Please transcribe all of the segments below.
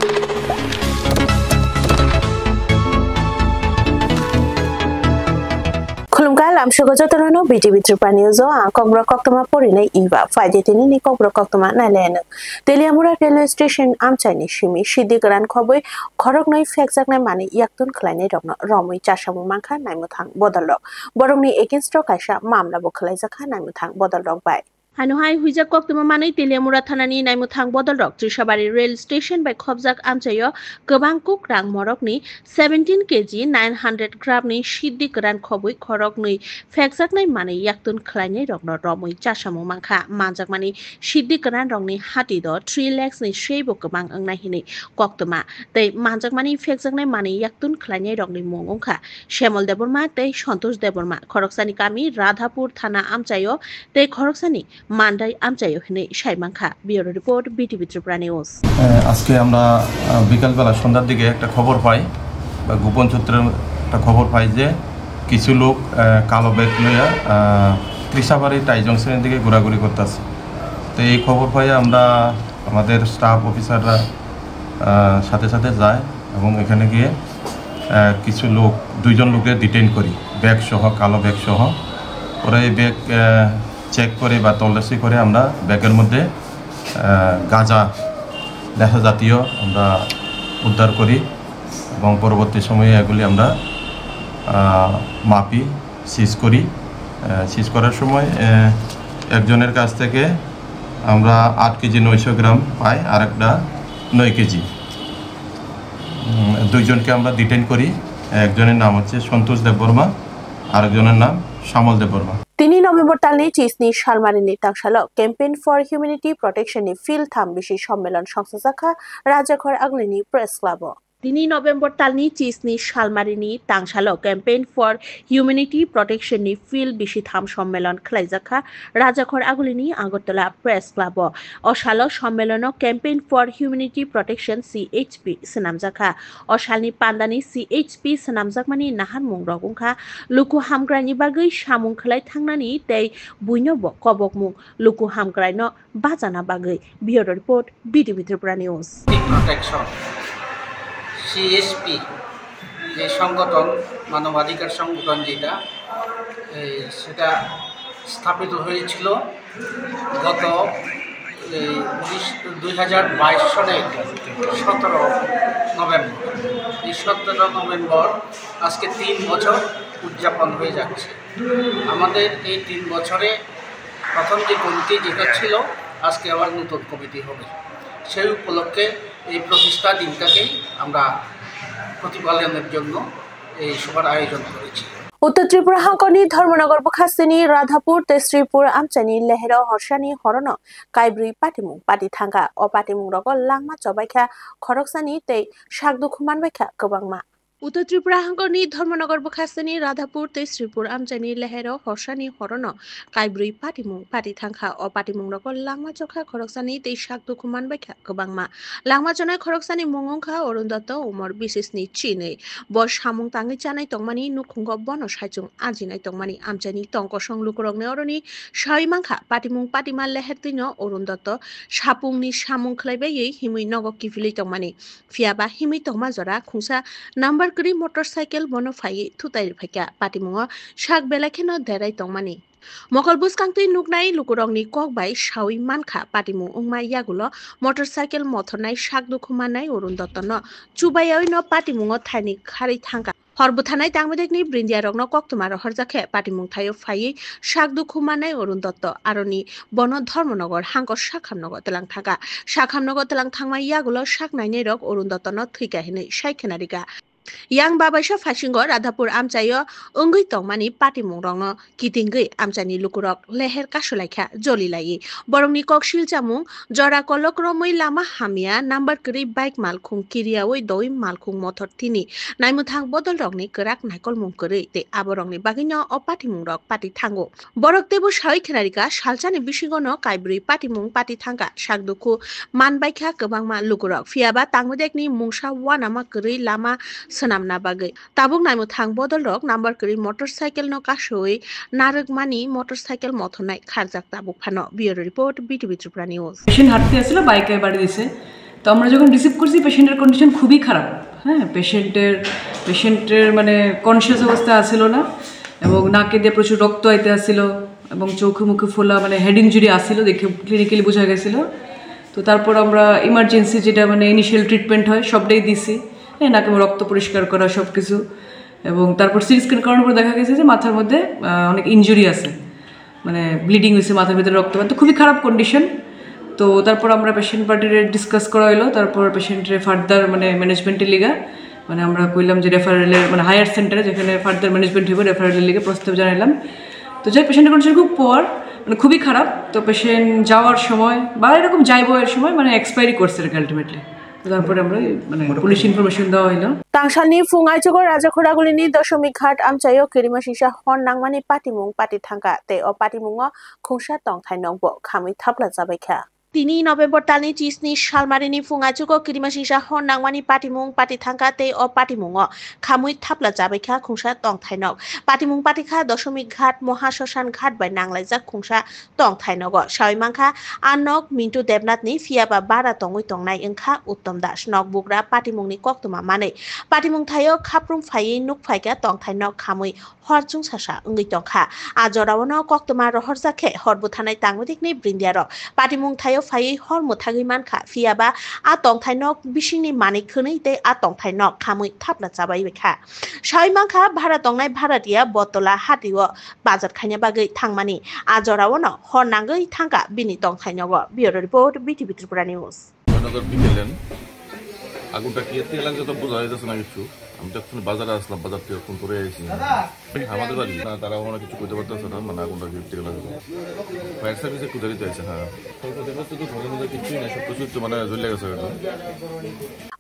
Khulumka lam shugo jotorano BTV Tripa News kokbro koktoma porinai iba faidetini ni kokbro koktoma naleno Teliamura railway station amchaini shimi shidi gran khoboi khorognoi fekjaknai mani yaktun khlainai rokno romoi chasamu mangkha naimuthang bodalrok borongni against ro kaisa mamla bo khlaijakha naimuthang bodalrok bai Hanuhai huijak koktoma manai Teliamura thanani naimuthang bodalrok Trishabari rail station by khobjak amchayo gobang kuk rang morokni 17 kg 900 gram ni shidi gran khoboi khorognoi fekjaknai mani yaktun khlainai rokno romoi chasamu mangkha manjakmani shidi gran rokni hati do 3 lakhs ni shebo gobang angnai hini koktoma tei manjakmani fekjaknai mani yaktun khlainai rokni mungongkha Shyamol Deborma tei Santosh Deborma khoroksani kami Radhapur thana amchayo tei khoroksani Mandai amchayo hini saimangkha Bureau Report BTV Tripura News আজকে আমরা বিকালবেলা সন্ধ্যার দিকে একটা খবর পাই বা গোপন সূত্রে একটা খবর পাই যে কিছু লোক কালো ব্যাগ লইয়া ত্রিশাবাড়ি টাই জংশনের দিকে ঘোরাঘুরি করতেছে তো এই খবর পাই আমরা আমাদের স্টাফ অফিসাররা সাথে সাথে যায় এবং এখানে গিয়ে কিছু লোক দুইজন লোকে ডিটেইন করি ব্যাগ সহ কালো ব্যাগ সহ ওরা এই ব্যাগ চেক করে বা তল্লাশি করে আমরা ব্যাগের মধ্যে গাঁজা নেশা জাতীয় আমরা উদ্ধার করি এবং পরবর্তী সময়ে এগুলি আমরা মাপি সিজ করি সিজ করার সময় একজনের কাছ থেকে আমরা 8 কেজি 900 গ্রাম পাই আর একটা 9 কেজি দুইজনকে আমরা ডিটেইন করি একজনের নাম হচ্ছে সন্তোষ দেববর্মা আরেকজনের নাম শ্যামল দেববর্মা 3 নভেম্বর তালনি চিসনি শালমারিনি তাংশালো ক্যাম্পেইন ফর হিউম্যানিটি প্রটেকশননি ফিল থাম বিশি সম্মেলন সংস্থা শাখা রাজাঘর আগলিনি প্রেস ক্লাব 3 নভেম্বর তালনি চিসনি শালমারিনি তাংশালো ক্যাম্পেইন ফর হিউম্যানিটি প্রটেকশননি ফিল বিশি থাম সম্মেলন খ্লাইজাখা রাজাঘর আগলিনি আগরতলা প্রেস ক্লাব অশালো সম্মেলন campaign for humanity protection CHP সনামজাখা অশালনি পান্দানি সিএইচপি সনামজাকমানি নাহার মুংরগुंखा লুকু হামগ্রানি বাগৈ সামুং খলাই থাংনানি তেই বুইনব কবকমু লুকু হামগ্রাইনো বাজানা বাগৈ bureau report BTV Tripura news protection CSP যে সংগঠন মানবাধিকার সংগঠন যেটা সেটা স্থাপিত হয়েছিল গত 2022 সনের 17 নভেম্বর এই 17 নভেম্বর আজকে 3 বছর উদযাপন হয়ে যাচ্ছে আমাদের এই 3 বছরে প্রথম যে কমিটি যেটা ছিল আজকে আবার নতুন কমিটি হবে সেই উপলক্ষে এই প্রতিষ্ঠা দিনটাকেই আমরা প্রতিপালনের জন্য এই সভার আয়োজন করেছি উত্তর ত্রিপুরা হাঙ্কনি ধর্মনগর বখাসিনি রাধাপুর তেশ্রীপুর আমচানি লেহেরা হরসানি হরন কাইব্রি পাটিমুং পাটি থাঙ্গা ও পাটিমুং রগ লাংমা চবাইখা খরকসানি তেই শাকদুখুমান বাইখা গোবাংমা উত্তর ত্রিপুরা হাঙ্কনি ধর্মনগর বখাসিনি রাধাপুর তেশ্রীপুর আমচানি লেহেরা হরসানি হরন কাইব্রি পাটিমুং পাটি থাঙ্গা ও পাটিমুং রগ লাংমা চখা খরকসানি তেই শাকদুখুমান বাইখা গোবাংমা লাংমা চনাই খরকসানি মঙ্গংখা অরুণ দত্ত উমর বিশেষনি চিনে বর সামুং তাঙ্গি চানাই তংমানি নুখুঙ্গ বন সাইচুং আজিনাই তংমানি আমচানি তংকসং লুকুরংনে অরনি সাইমাংখা পাটিমুং পাটিমা লেহেরতিনো অরুণ দত্ত সাপুংনি সামুং খলাইবাই হিমুই নগ কিফিলি তংমানি ফিয়াবা হিমি তংমা জরা খুংসা নাম্বার করি মোটরসাইকেল বন ফাই থুতাই ফাইকা পাটিমুং শাক বেলাখেনো দেরাই তংমানি মকলবুস কাংতুই নুকনাই লুকুরংনি ককবাই সাউই মানখা পাটিমু উংমাই ইয়াগুলো মোটরসাইকেল মথনাই শাক দুখুমানাই অরুণ দত্তন চুবাইয়াই ন পাটিমুং থাইনি খারি থাঙ্কা হরবুথানাই তাংমেদেকনি ব্রিন্দিয়া রগ্ন কক্তমার হরজাখে পাটিমুং থাইও ফাই শাক দুখুমানাই অরুণ দত্ত আরনি বন ধর্মনগর হাঙ্কর শাখামনগর তেলাং থাকা শাখামনগর তেলাং থাংমাই ইয়াগুলো শাক নাইনে রগ অরুণ দত্তন থুইকাহিনে সাইখেনারিকা yang babaisha fashingo radhapur amchayo ungui tongmani patimung rongno kitingui amchani lukurok leher kasulaikha jolilai borongni kokshil chamung jora kolok romoi lama hamia number kri bike malkhung kiriaoi doi malkhung mothor thini naimuthang bodol rokni kerak naikol mungkori te aborongni bagino o patimung rok pati thango borok tebu sai khenarika salchani bishigono kaibri patimung pati thanga sakdukhu manbaikha kobangma lukurok fiaba tangmodekni mungsa wanama kri lama sonamna bagai tabuk naimu thang bodol rok number kri motorcycle no kasoi naragmani motorcycle mothonai kharjak tabuk phano bureau report BTV Tripura News machine হাঁটতে আসছিল বাইকে বাড়ি দিছে তো আমরা যখন receive করছি পেশেন্টের কন্ডিশন খুবই খারাপ। হ্যাঁ, পেশেন্টের মানে কনসিয়াস অবস্থা আসছিল না, এবং নাকে দিয়ে প্রচুর রক্ত আইতে আসছিল, এবং চোখে মুখে ফোলা, মানে হেড ইঞ্জুরি আসছিল, দেখে ক্লিনিক্যালি বোঝা গেছিলো। তো তারপর আমরা ইমার্জেন্সি যেটা মানে ইনিশিয়াল ট্রিটমেন্ট হয় সবটাই দিছি, হ্যাঁ, নাকে রক্ত পরিষ্কার করা সব কিছু। এবং তারপর সিটি স্ক্যান করানোর পর দেখা গেছে যে মাথার মধ্যে অনেক ইনজুরি আছে, মানে ব্লিডিং হয়েছে, মাথার ভিতরে রক্ত, তো খুবই খারাপ কন্ডিশন। তো তারপর আমরা পেশেন্ট পার্টির ডিসকাস করা হলো, তারপর পেশেন্টের ফার্দার মানে ম্যানেজমেন্টের লিগা মানে আমরা কইলাম যে রেফারেলের মানে হায়ার সেন্টারে যেখানে ফার্দার ম্যানেজমেন্ট হবে রেফারেলের লিগে প্রস্তাব জানাইলাম। তো যাই পেশেন্টের কন্ডিশন খুব পুয়ার, মানে খুবই খারাপ। তো পেশেন্ট যাওয়ার সময় বা এরকম যাইবো এর সময় মানে এক্সপায়ারি করছে আর কি আলটিমেটলি। তারপরে আমরা মানে পুলিশ ইনফরমেশন দেওয়া হইলো। তাংসালনি ফুংআইজগর রাজাখোরাগুলিনি দশমিক ঘाट আমচাইও কেরিমাসিসা হন নাংমানি পাটিमुं पाटी थांगा ते अ पाटिमुंगो खुंसा तंथाय नंगबो खामै थापला जाबायखा। 3 नभेम्बर तालनि 30 सालमारिनि फुङाइजुगो किरिमासिंसा हन नांमानि पाटिमुं पाटी थांगा ते अ पाटिमुंगो खामै थापला जाबायखा खुंसा तंथायनग। पाटिमुं पाटिखा दशमिक घाट महाश्मशान घाट बाय नांलायजा खुंसा तंथायनगो सावैमांखा आनक मिन्टु देबनाथनि फियाबा बारा तंगै तंनाय ओंखा उत्तम दास नग बुग्रा पाटिमुंनि कक्तमा मानै पाटिमुं थायो खाप्रुम फायै नुक फायगा तंथायनग खामै हरजुं सासा ओंगै तंखा आजरावनो कक्तमा रहरजाखे हरबो थानाय तांगुदिकनि ब्रिन्दियार पाटिमुं थायो फायै हर मोथागै मानखा फियाबा आ तंथायनग बिसिंनि मानै खोनै ते आ तंथायनग खामै थापला जाबाय बेखा सावैमांखा भारा तंनाय भारादिया बतला हातियो बाजार खायना बागै थांमानि आजरावनो हर नांगै थांगा बिनि तंथायनग। Bureau report BTV Tripura news. আগুনটা কি এতে লাগছে তো বোঝা যাচ্ছে না কিছু। আমি যখন বাজারে আসলাম, বাজার থেকে ফোন করে এসেছি আমাদের বাড়ি না, তারা ওখানে কিছু করতে পারতেছে না, মানে আগুনটা কি থেকে লাগছে ফায়ার সার্ভিসে কুদারি চাইছে। হ্যাঁ, কিছুই না, সব কিছু মানে জ্বলে গেছে।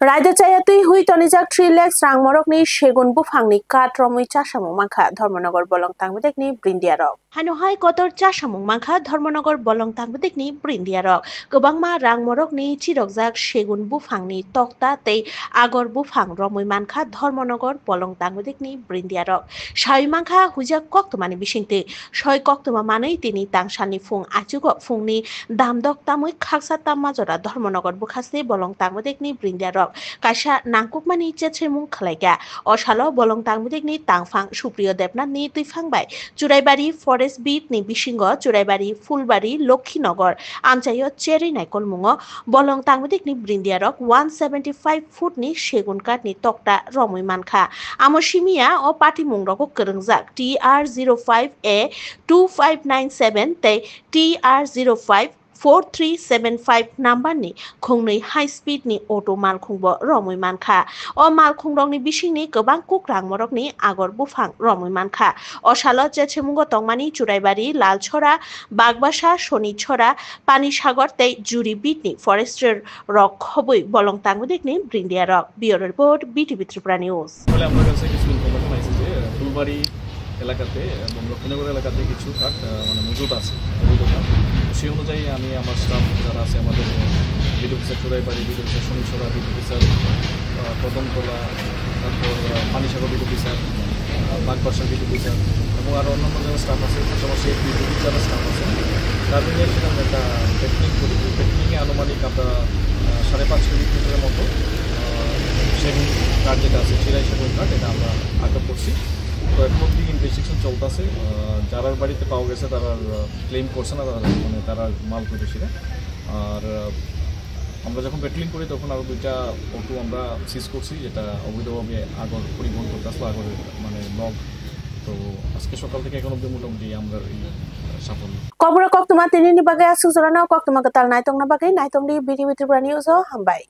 রাইদা চাইয়াতুই হুই তনিজাক 3 লাখ রাং মরকনি সেগুন বুফাংনি কাট রমই চাসামুং মাখা ধর্মনগর বলং তাংবেদেকনি ব্রিন্দিয়ারক হাই কতর চাসামুং মাখা ধর্মনগর বলং তাংবেদেকনি ব্রিন্দিয়ারক गोबांमा रां मरकनि चिरकजाक सेगुन बुफांनि तख्ता तै आगर बुफां रमै मानखा धर्मनगर बलं तांगुदिकनि ब्रिन्दियारक सावैमांखा हुइजा कक्तमानि बिसिंति सय कक्तमा मानै तिनि तांसानि फुं आचुगो फुंनि दामदक तामै खाकसा ताममाजरा धर्मनगर बुखासे बलं तांगुदिकनि ब्रिन्दियारक कायसा नांकुकमानि चेचेमुं खलायगा असालो बलं तांगुदिकनि तांफां सुप्रिय देबनाथनि तुइफांबाय चुराइबारि फरेस्ट बिटनि बिसिंग चुराइबारि फुलबारि लक्ष्मीनगर आमचायो चेरी नाइकल मुङो बलं तांगुदिकनि ब्रिन्दियारक 175 फुटनि सेगुन काठनि तक्ता रमै मानखा आमसिमिया अ पाटी मुंगरको करंजाक TR05A 2597 तै TR05 4375 नाम्बारनि खुंनै हाई स्पीडनि अटो मालखुंबो रमै मानखा अ मालखुंरंनि बिसिंनि गोबां कुक्रां मरकनि आगर बुफां रमै मानखा असालो चेचेमुंगो तंमानि चुराइबारि लालछरा बागबासा शनिछरा पानीसागर तै जुरी बिटनि फरेस्टर रक खबै बलं तांगुदिकनि ब्रिन्दियारक। Bureau report BTV Tripura news. আমার কাছে কিছু ইনফরমেশন আছে যে ফুলবাড়ি এলাকাতে এবং লক্ষ্মীনগর এলাকাতে কিছু কাঠ মানে মজুদ আছে। সেই অনুযায়ী আমি আমার স্টাফ যারা আছে আমাদের বিদ্যুৎ অফিসার চুরাইবাড়ি, বিদ্যুৎ অফিসার শনিছড়া, বিদ্যুৎ অফিসার কদমতলা, তারপর পানিসাগর বিদ্যুৎ অফিসার, বাগবাসার বিদ্যুৎ অফিসার এবং আরও অন্যান্য যারা স্টাফ আছে, পাশাপাশি বিদ্যুৎ যারা স্টাফ আছে তার মিলিয়ে সেখানে একটা টেকনিক করি। টেকনিকে আনুমানিক আমরা 5.5 মিটারের মতো সেগুন কাঠ যেটা আছে চিরাই সেগুন কাঠ এটা আমরা আটক করছি। তো এখন অব্দি ইনভেস্টিগেশন চলতেছে। যারা বাড়িতে পাওয়া গেছে তারা ক্লেম করছে না, মানে তারা মাল প্রতিবেশীরা। আর আমরা যখন পেট্রোলিং করি তখন আরও 2টা অটো আমরা সিজ করছি, যেটা অবৈধভাবে আগর পরিবহন করতে আসলো, আগরের মানে লগ। তো আজকে সকাল থেকে এখন অব্দি মোটামুটি আমরা এই সাফল্য কবরা কক্তমা তিনিনি বাগে সুজরানা কক্তমা গতাল নাইতংনা বাগে নাইতংলি বিটিভি ত্রিপুরা নিউজ হামবাই।